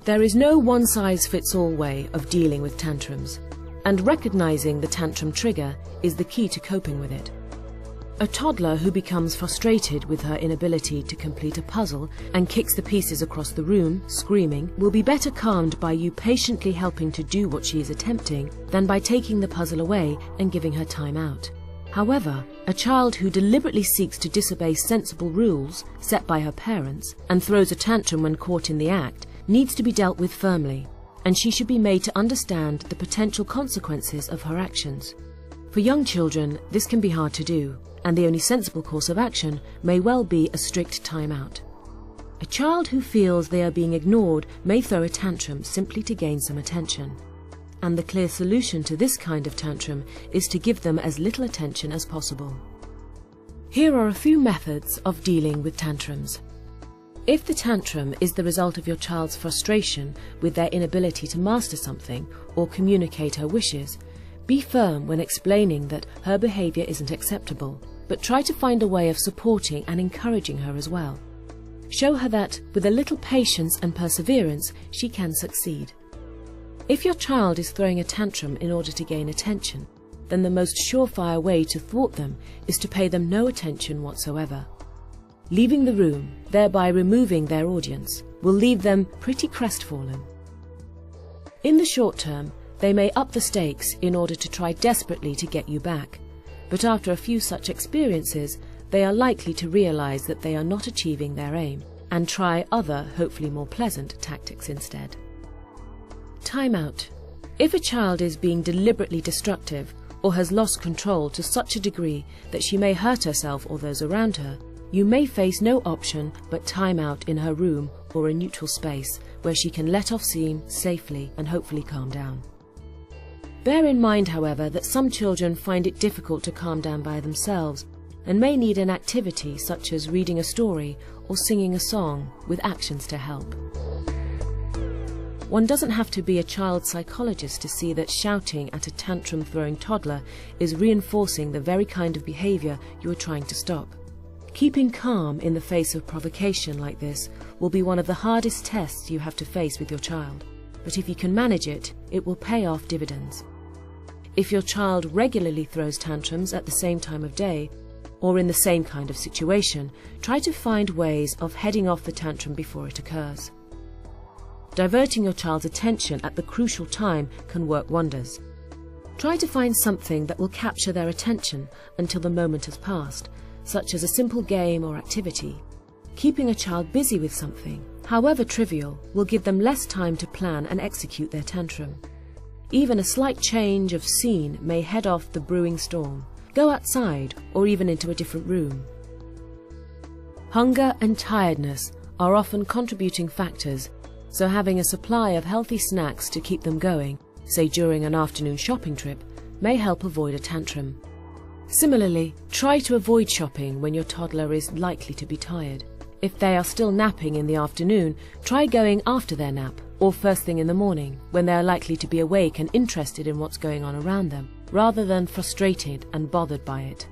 There is no one-size-fits-all way of dealing with tantrums, and recognizing the tantrum trigger is the key to coping with it. A toddler who becomes frustrated with her inability to complete a puzzle and kicks the pieces across the room, screaming, will be better calmed by you patiently helping to do what she is attempting than by taking the puzzle away and giving her time out. However, a child who deliberately seeks to disobey sensible rules set by her parents and throws a tantrum when caught in the act needs to be dealt with firmly, and she should be made to understand the potential consequences of her actions. For young children, this can be hard to do, and the only sensible course of action may well be a strict timeout. A child who feels they are being ignored may throw a tantrum simply to gain some attention, and the clear solution to this kind of tantrum is to give them as little attention as possible. Here are a few methods of dealing with tantrums. If the tantrum is the result of your child's frustration with their inability to master something or communicate her wishes, be firm when explaining that her behavior isn't acceptable, but try to find a way of supporting and encouraging her as well. Show her that, with a little patience and perseverance, she can succeed. If your child is throwing a tantrum in order to gain attention, then the most surefire way to thwart them is to pay them no attention whatsoever. Leaving the room, thereby removing their audience, will leave them pretty crestfallen. In the short term, they may up the stakes in order to try desperately to get you back, but after a few such experiences, they are likely to realize that they are not achieving their aim and try other, hopefully more pleasant, tactics instead. Timeout. If a child is being deliberately destructive or has lost control to such a degree that she may hurt herself or those around her, you may face no option but time out in her room or a neutral space where she can let off steam safely and hopefully calm down. Bear in mind, however, that some children find it difficult to calm down by themselves and may need an activity such as reading a story or singing a song with actions to help. One doesn't have to be a child psychologist to see that shouting at a tantrum-throwing toddler is reinforcing the very kind of behavior you are trying to stop. Keeping calm in the face of provocation like this will be one of the hardest tests you have to face with your child, but if you can manage it, it will pay off dividends. If your child regularly throws tantrums at the same time of day, or in the same kind of situation, try to find ways of heading off the tantrum before it occurs. Diverting your child's attention at the crucial time can work wonders. Try to find something that will capture their attention until the moment has passed, such as a simple game or activity. Keeping a child busy with something, however trivial, will give them less time to plan and execute their tantrum. Even a slight change of scene may head off the brewing storm. Go outside or even into a different room. Hunger and tiredness are often contributing factors, so having a supply of healthy snacks to keep them going, say during an afternoon shopping trip, may help avoid a tantrum. Similarly, try to avoid shopping when your toddler is likely to be tired. If they are still napping in the afternoon, try going after their nap or first thing in the morning when they are likely to be awake and interested in what's going on around them, rather than frustrated and bothered by it.